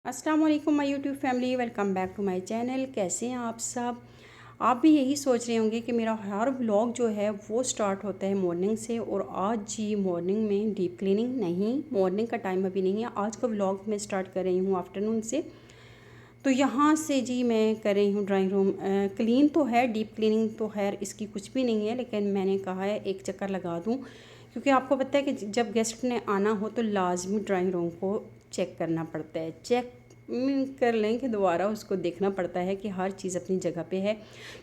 अस्सलाम वालेकुम my YouTube family, welcome back to my channel. कैसे हैं आप सब? आप भी यही सोच रहे होंगे कि मेरा हर व्लॉग जो है वो स्टार्ट होता है मॉर्निंग से, और आज जी मॉर्निंग में डीप क्लीनिंग नहीं, मॉर्निंग का टाइम अभी नहीं है। आज का व्लॉग मैं स्टार्ट कर रही हूँ आफ्टरनून से। तो यहाँ से जी मैं कर रही हूँ ड्राइंग रूम क्लीन। तो है डीप क्लीनिंग तो खैर इसकी कुछ भी नहीं है, लेकिन मैंने कहा है एक चक्कर लगा दूँ, क्योंकि आपको पता है कि जब गेस्ट ने आना हो तो लाजमी ड्राइंग रूम को चेक करना पड़ता है। चेक कर लें कि दोबारा उसको देखना पड़ता है कि हर चीज़ अपनी जगह पे है,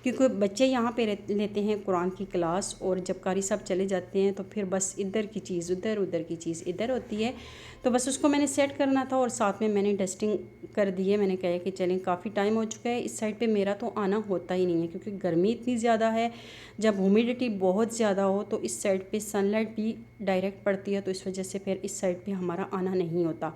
क्योंकि बच्चे यहाँ पे लेते हैं कुरान की क्लास, और जब कारी साहब चले जाते हैं तो फिर बस इधर की चीज़ उधर, उधर की चीज़ इधर होती है। तो बस उसको मैंने सेट करना था, और साथ में मैंने डस्टिंग कर दी है। मैंने कहा कि चलें काफ़ी टाइम हो चुका है, इस साइड पे मेरा तो आना होता ही नहीं है, क्योंकि गर्मी इतनी ज़्यादा है। जब ह्यूमिडिटी बहुत ज़्यादा हो तो इस साइड पे सनलाइट भी डायरेक्ट पड़ती है, तो इस वजह से फिर इस साइड पे हमारा आना नहीं होता,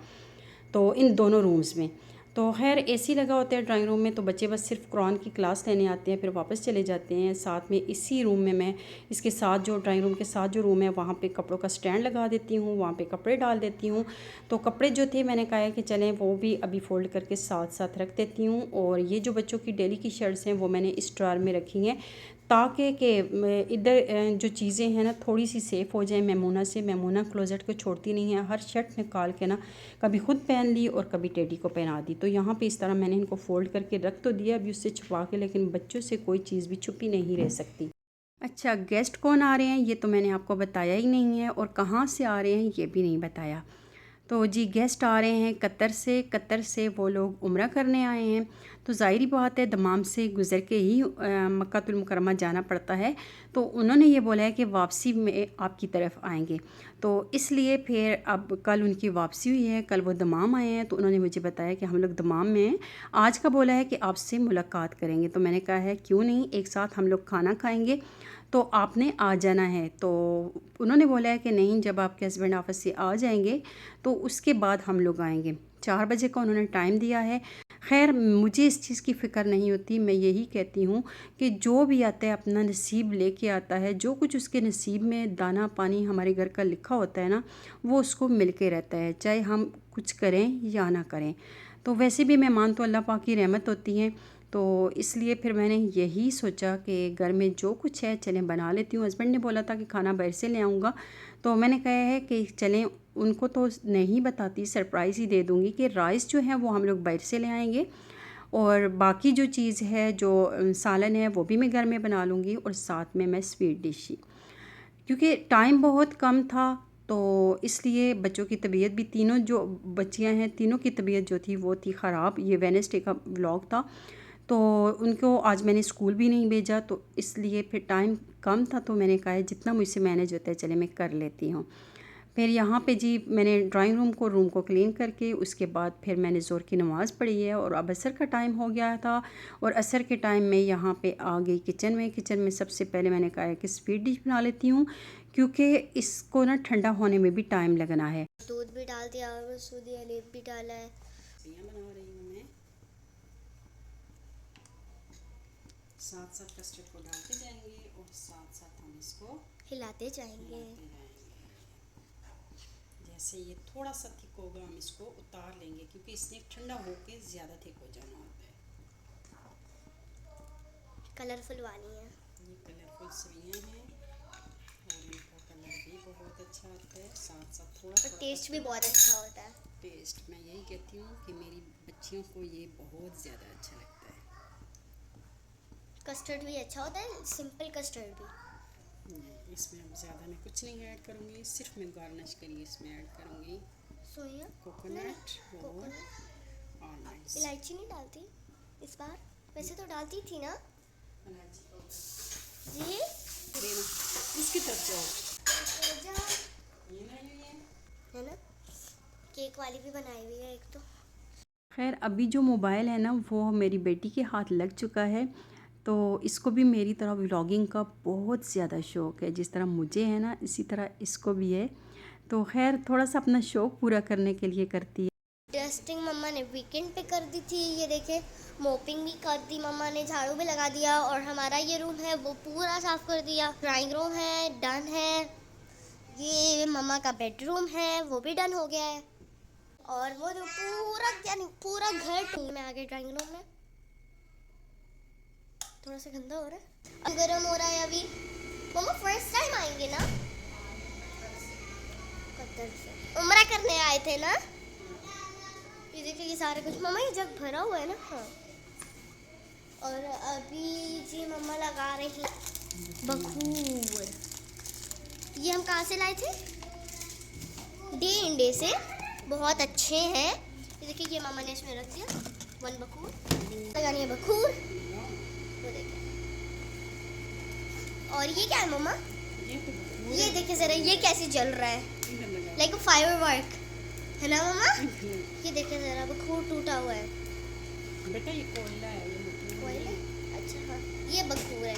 तो इन दोनों रूम्स में। तो खैर एसी लगा होता है ड्राइंग रूम में, तो बच्चे बस सिर्फ कुरान की क्लास लेने आते हैं, फिर वापस चले जाते हैं। साथ में इसी रूम में मैं इसके साथ जो ड्राइंग रूम के साथ जो रूम है वहाँ पे कपड़ों का स्टैंड लगा देती हूँ, वहाँ पे कपड़े डाल देती हूँ। तो कपड़े जो थे मैंने कहा कि चलें वो भी अभी फ़ोल्ड करके साथ साथ रख देती हूँ। और ये जो बच्चों की डेली की शर्ट्स हैं वो मैंने इस ड्रायर में रखी हैं, ताकि कि इधर जो चीज़ें हैं ना थोड़ी सी सेफ़ हो जाए मेमूना से। मेमूना क्लोजेट को छोड़ती नहीं है, हर शर्ट निकाल के ना कभी खुद पहन ली और कभी टेडी को पहना दी। तो यहाँ पे इस तरह मैंने इनको फ़ोल्ड करके रख तो दिया अभी उससे छुपा के, लेकिन बच्चों से कोई चीज़ भी छुपी नहीं रह सकती। अच्छा, गेस्ट कौन आ रहे हैं ये तो मैंने आपको बताया ही नहीं है, और कहाँ से आ रहे हैं ये भी नहीं बताया। तो जी गेस्ट आ रहे हैं कतर से वो लोग उम्रा करने आए हैं। तो ज़ाहिर बात है दमाम से गुज़र के ही मक्कातुल मुकर्रमा जाना पड़ता है। तो उन्होंने ये बोला है कि वापसी में आपकी तरफ आएंगे, तो इसलिए फिर अब कल उनकी वापसी हुई है, कल वो दमाम आए हैं। तो उन्होंने मुझे बताया कि हम लोग दमाम में हैं, आज का बोला है कि आपसे मुलाकात करेंगे। तो मैंने कहा है क्यों नहीं, एक साथ हम लोग खाना खाएँगे, तो आपने आ जाना है। तो उन्होंने बोला है कि नहीं, जब आपके हस्बैंड ऑफिस से आ जाएंगे तो उसके बाद हम लोग आएंगे। 4 बजे का उन्होंने टाइम दिया है। खैर मुझे इस चीज़ की फ़िक्र नहीं होती, मैं यही कहती हूँ कि जो भी आता है अपना नसीब लेके आता है, जो कुछ उसके नसीब में दाना पानी हमारे घर का लिखा होता है ना, वो उसको मिल के रहता है, चाहे हम कुछ करें या ना करें। तो वैसे भी मैं मानता हूँ अल्लाह पाक की रहमत होती है। तो इसलिए फिर मैंने यही सोचा कि घर में जो कुछ है चलें बना लेती हूँ। हस्बैंड ने बोला था कि खाना बाहर से ले आऊँगा, तो मैंने कहा है कि चलें, उनको तो नहीं बताती, सरप्राइज़ ही दे दूँगी कि राइस जो है वो हम लोग बाहर से ले आएंगे, और बाकी जो चीज़ है जो सालन है वो भी मैं घर में बना लूँगी, और साथ में मैं स्वीट डिश ही, क्योंकि टाइम बहुत कम था। तो इसलिए बच्चों की तबीयत भी, तीनों जो बच्चियां हैं तीनों की तबीयत जो थी वो थी ख़राब। ये वेडनेसडे का व्लॉग था, तो उनको आज मैंने स्कूल भी नहीं भेजा, तो इसलिए फिर टाइम कम था, तो मैंने कहा है जितना मुझसे मैनेज होता है चले मैं कर लेती हूँ। फिर यहाँ पे जी मैंने ड्राइंग रूम को क्लीन करके उसके बाद फिर मैंने ज़ोर की नमाज़ पढ़ी है, और अब असर का टाइम हो गया था, और असर के टाइम में यहाँ पे आ गई किचन में सबसे पहले मैंने कहा है कि स्वीट डिश बना लेती हूँ, क्योंकि इसको ना ठंडा होने में भी टाइम लगना है। दूध भी डाल दिया और मसूदी हलीब भी डाला है। बना रही हूँ मैं, साथ साथ कस्टर्ड को डालते जाएंगे और साथ साथ हम इसको हिलाते जाएंगे। हिलाते जाएंगे। जैसे ये थोड़ा सा थिक होगा हम इसको उतार लेंगे, क्योंकि इसने ठंडा होके ज़्यादा थिक हो जाना होता है। कलरफुल वाली है। ये कलरफुल सवियाँ हैं, और इनका कलर भी बहुत अच्छा आता है, साथ साथ थोड़ा और थोड़ा टेस्ट भी बहुत अच्छा होता है। टेस्ट मैं यही कहती हूँ कि मेरी बच्चियों को ये बहुत ज़्यादा अच्छा लगता है। कस्टर्ड भी अच्छा होता है, सिंपल कस्टर्ड भी। नहीं, इसमें अब ज़्यादा मैं कुछ नहीं ऐड करूँगी, सिर्फ मैं गार्निश के लिए इसमें ऐड करूँगी सोया कोकोनट और कोकोनट। आलमंड्स। इलायची नहीं डालती इस बार? वैसे तो डालती थी ना इलायची पाउडर जी। देना, इसकी तरफ जाओ। जहाँ ये ना ये है ना, केक वाली भी बनाई हुई है एक तो। खैर अभी जो मोबाइल है ना वो मेरी बेटी के हाथ लग चुका है, तो इसको भी मेरी तरह व्लॉगिंग का बहुत ज़्यादा शौक़ है। जिस तरह मुझे है ना इसी तरह इसको भी है, तो खैर थोड़ा सा अपना शौक़ पूरा करने के लिए करती है। डस्टिंग मम्मा ने वीकेंड पे कर दी थी, ये देखे। मोपिंग भी कर दी मम्मा ने, झाड़ू भी लगा दिया, और हमारा ये रूम है वो पूरा साफ कर दिया। ड्राइंग रूम है डन है, ये मम्मा का बेडरूम है वो भी डन हो गया है, और वो जो पूरा यानी पूरा घर में आ गए ड्राइंग रूम में। थोड़ा सा गंदा हो रहा है, अब गर्म हो रहा है अभी। मम्मा फर्स्ट टाइम आएंगे ना कतर से, उम्रा करने आए थे ना। ये देखिए ये सारे कुछ मम्मा ये जग भरा हुआ है ना। हाँ, और अभी जी मम्मा लगा रही बखूर। ये हम कहाँ से लाए थे? डे इंडे से, बहुत अच्छे हैं। ये देखिए ये मम्मा ने इसमें रख दिया 1 बखूर, लगानी है बखूर। वो देखिए, और ये क्या है मम्मा? ये देखिए जरा ये कैसे जल रहा है, लाइक फायरवर्क है ना मम्मा। ये देखिए जरा बखूर टूटा हुआ है बेटा, ये कोयला है, ये कोयला। अच्छा हाँ, ये बखूर है।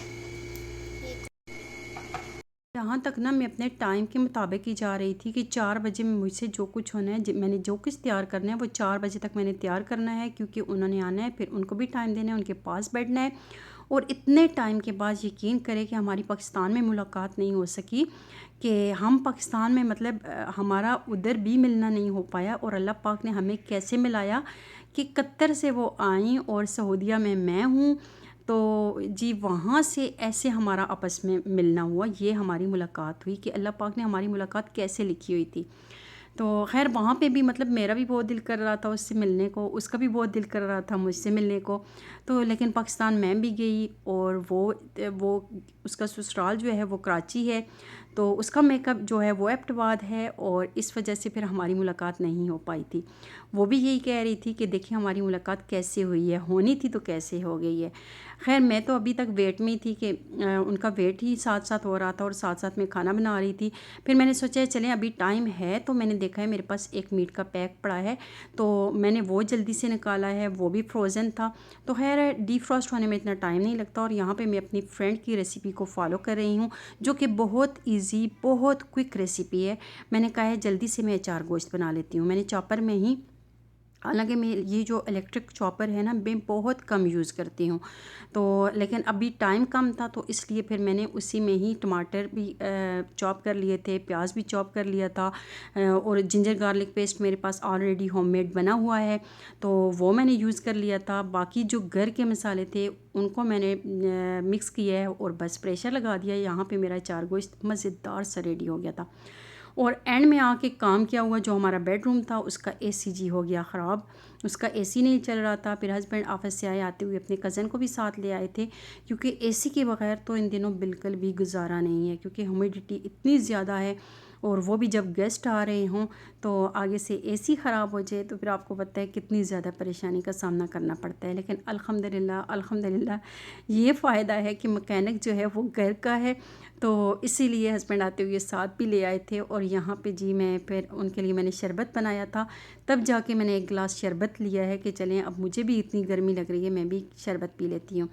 यहाँ तक ना मैं अपने टाइम के मुताबिक ही जा रही थी कि 4 बजे में मुझसे जो कुछ होना है, मैंने जो कुछ तैयार करना है वो 4 बजे तक मैंने तैयार करना है, क्योंकि उन्होंने आना है, फिर उनको भी टाइम देना है, उनके पास बैठना है। और इतने टाइम के बाद यकीन करें कि हमारी पाकिस्तान में मुलाकात नहीं हो सकी, कि हम पाकिस्तान में मतलब हमारा उधर भी मिलना नहीं हो पाया। और अल्लाह पाक ने हमें कैसे मिलाया कि कतर से वो आई और सऊदीया में मैं हूँ, तो जी वहाँ से ऐसे हमारा आपस में मिलना हुआ, ये हमारी मुलाकात हुई कि अल्लाह पाक ने हमारी मुलाकात कैसे लिखी हुई थी। तो खैर वहाँ पे भी मतलब मेरा भी बहुत दिल कर रहा था उससे मिलने को, उसका भी बहुत दिल कर रहा था मुझसे मिलने को। तो लेकिन पाकिस्तान मैं भी गई, और वो उसका ससुराल जो है वो कराची है, तो उसका मेकअप जो है वो एबटाबाद है, और इस वजह से फिर हमारी मुलाकात नहीं हो पाई थी। वो भी यही कह रही थी कि देखिए हमारी मुलाकात कैसे हुई है, होनी थी तो कैसे हो गई है। खैर मैं तो अभी तक वेट में ही थी कि उनका वेट ही साथ साथ हो रहा था, और साथ साथ मैं खाना बना रही थी। फिर मैंने सोचा चलें अभी टाइम है, तो मैंने देखा है मेरे पास एक मीट का पैक पड़ा है, तो मैंने वो जल्दी से निकाला है, वो भी फ्रोज़न था। तो खैर डीफ्रॉस्ट होने में इतना टाइम नहीं लगता। और यहाँ पे मैं अपनी फ्रेंड की रेसिपी को फॉलो कर रही हूँ, जो कि बहुत इजी बहुत क्विक रेसिपी है। मैंने कहा है जल्दी से मैं अचार गोश्त बना लेती हूँ। मैंने चॉपर में ही, हालांकि मैं ये जो इलेक्ट्रिक चॉपर है ना मैं बहुत कम यूज़ करती हूँ, तो लेकिन अभी टाइम कम था, तो इसलिए फिर मैंने उसी में ही टमाटर भी चॉप कर लिए थे, प्याज भी चॉप कर लिया था, और जिंजर गार्लिक पेस्ट मेरे पास ऑलरेडी होममेड बना हुआ है, तो वो मैंने यूज़ कर लिया था। बाकी जो घर के मसाले थे उनको मैंने मिक्स किया है, और बस प्रेशर लगा दिया। यहाँ पे मेरा अचार गोश्त मज़ेदार सा रेडी हो गया था। और एंड में आके काम क्या हुआ, जो हमारा बेडरूम था उसका एसी जी हो गया ख़राब, उसका एसी नहीं चल रहा था। फिर हस्बैंड ऑफिस से आए, आते हुए अपने कज़न को भी साथ ले आए थे, क्योंकि एसी के बगैर तो इन दिनों बिल्कुल भी गुजारा नहीं है, क्योंकि ह्यूमिडिटी इतनी ज़्यादा है। और वो भी जब गेस्ट आ रहे हों तो आगे से एसी ख़राब हो जाए तो फिर आपको पता है कितनी ज़्यादा परेशानी का सामना करना पड़ता है। लेकिन अल्हम्दुलिल्लाह ये फ़ायदा है कि मैकेनिक जो है वो घर का है, तो इसीलिए हस्बैंड आते हुए साथ भी ले आए थे। और यहाँ पे जी मैं फिर उनके लिए मैंने शरबत बनाया था, तब जाके मैंने एक गिलास शरबत लिया है कि चलें अब मुझे भी इतनी गर्मी लग रही है, मैं भी शरबत पी लेती हूँ।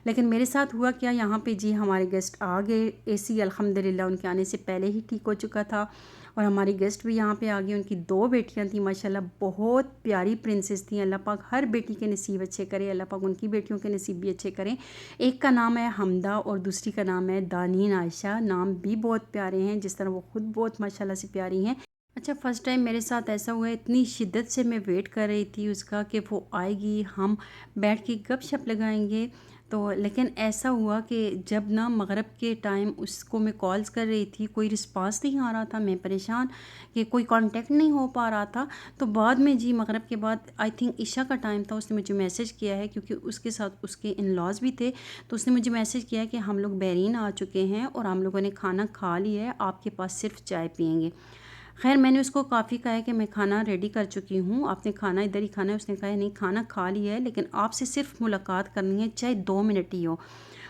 लेकिन मेरे साथ हुआ क्या, यहाँ पे जी हमारे गेस्ट आ गए, एसी अल्हम्दुलिल्लाह उनके आने से पहले ही ठीक हो चुका था, और हमारी गेस्ट भी यहाँ पे आ गई। उनकी 2 बेटियाँ थी, माशाल्लाह बहुत प्यारी प्रिंसेस थी। अल्लाह पाक हर बेटी के नसीब अच्छे करे, अल्लाह पाक उनकी बेटियों के नसीब भी अच्छे करें। एक का नाम है हमदा और दूसरी का नाम है दानीन आयशा। नाम भी बहुत प्यारे हैं, जिस तरह वो ख़ुद बहुत माशाल्लाह से प्यारी हैं। अच्छा फ़र्स्ट टाइम मेरे साथ ऐसा हुआ है, इतनी शिद्दत से मैं वेट कर रही थी उसका कि वो आएगी, हम बैठ के गपशप लगाएंगे। तो लेकिन ऐसा हुआ कि जब ना मगरिब के टाइम उसको मैं कॉल्स कर रही थी, कोई रिस्पांस नहीं आ रहा था, मैं परेशान कि कोई कांटेक्ट नहीं हो पा रहा था। तो बाद में जी मगरिब के बाद आई थिंक इशा का टाइम था, उसने मुझे मैसेज किया है, क्योंकि उसके साथ उसके इन लॉज भी थे, तो उसने मुझे मैसेज किया कि हम लोग बहरीन आ चुके हैं और हम लोगों ने खाना खा लिया है, आपके पास सिर्फ चाय पियेंगे। खैर मैंने उसको काफ़ी कहा है कि मैं खाना रेडी कर चुकी हूँ, आपने खाना इधर ही खाना है। उसने कहा है नहीं खाना खा लिया है, लेकिन आपसे सिर्फ मुलाकात करनी है, चाहे 2 मिनट ही हो।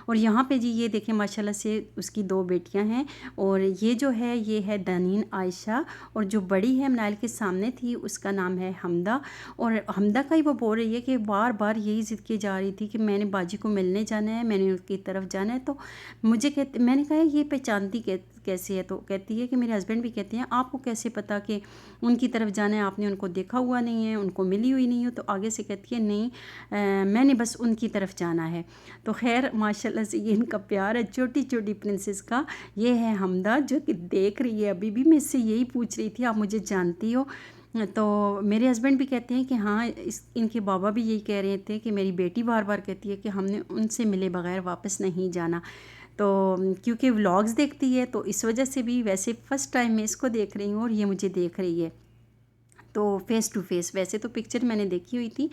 और यहाँ पे जी ये देखें माशाल्लाह से उसकी 2 बेटियां हैं, और ये जो है ये है दानीन आयशा, और जो बड़ी है मनाइल के सामने थी उसका नाम है हमदा। और हमदा का ही वो बोल रही है कि बार बार यही ज़िद की जा रही थी कि मैंने बाजी को मिलने जाना है, मैंने उनकी तरफ जाना है। तो मुझे मैंने कहा ये पहचानती कैसे है, तो कहती है कि मेरे हस्बैंड भी कहते हैं आपको कैसे पता कि उनकी तरफ जाना है, आपने उनको देखा हुआ नहीं है, उनको मिली हुई नहीं हो। तो आगे से कहती है नहीं मैंने बस उनकी तरफ जाना है। तो खैर माशाल्लाह से ये इनका प्यार है छोटी छोटी प्रिंसेस का। ये है हमदा जो कि देख रही है, अभी भी मैं इससे यही पूछ रही थी आप मुझे जानती हो। तो मेरे हस्बैंड भी कहते हैं कि हाँ, इनके बाबा भी यही कह रहे थे कि मेरी बेटी बार बार कहती है कि हमने उनसे मिले बगैर वापस नहीं जाना। तो क्योंकि व्लॉग्स देखती है तो इस वजह से भी, वैसे फ़र्स्ट टाइम मैं इसको देख रही हूँ और ये मुझे देख रही है, तो फ़ेस टू फ़ेस। वैसे तो पिक्चर मैंने देखी हुई थी।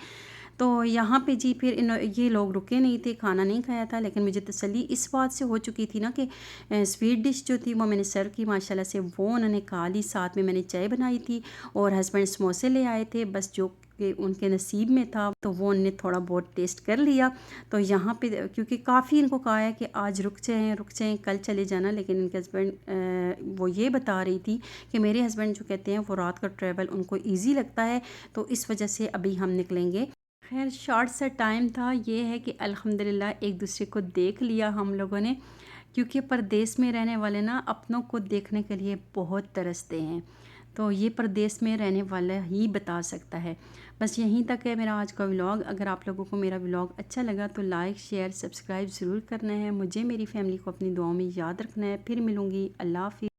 तो यहाँ पे जी फिर ये लोग रुके नहीं थे, खाना नहीं खाया था, लेकिन मुझे तसल्ली इस बात से हो चुकी थी ना कि स्वीट डिश जो थी वो मैंने सर्व की माशाल्लाह से, वो उन्होंने खा ली। साथ में मैंने चाय बनाई थी और हस्बैंड समोसे ले आए थे, बस जो कि उनके नसीब में था तो वो उनने थोड़ा बहुत टेस्ट कर लिया। तो यहाँ पे क्योंकि काफ़ी इनको कहा है कि आज रुक जाएँ कल चले जाना, लेकिन इनके हस्बैंड वो ये बता रही थी कि मेरे हस्बैंड जो कहते हैं वो रात का ट्रैवल उनको ईजी लगता है, तो इस वजह से अभी हम निकलेंगे। खैर शॉर्ट सा टाइम था, ये है कि अल्हम्दुलिल्लाह एक दूसरे को देख लिया हम लोगों ने, क्योंकि परदेश में रहने वाले ना अपनों को देखने के लिए बहुत तरसते हैं, तो ये परदेश में रहने वाला ही बता सकता है। बस यहीं तक है मेरा आज का व्लॉग। अगर आप लोगों को मेरा व्लॉग अच्छा लगा तो लाइक शेयर सब्सक्राइब ज़रूर करना है। मुझे मेरी फैमिली को अपनी दुआओं में याद रखना है। फिर मिलूँगी। अल्लाह हाफ़िज़।